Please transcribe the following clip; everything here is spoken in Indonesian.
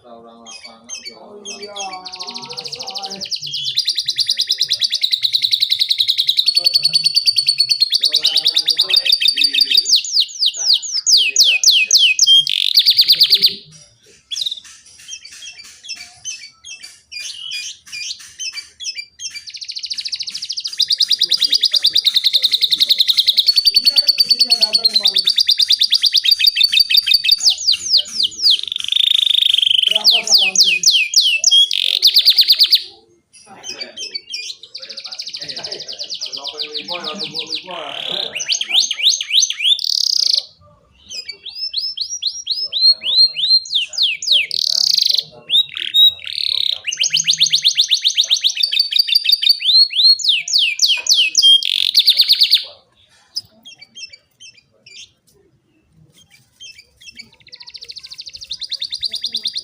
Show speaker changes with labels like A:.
A: orang lapangan
B: Oh iya, soalnya. Ini ada kursinya nggak ada kemarin. Berapa salam ini?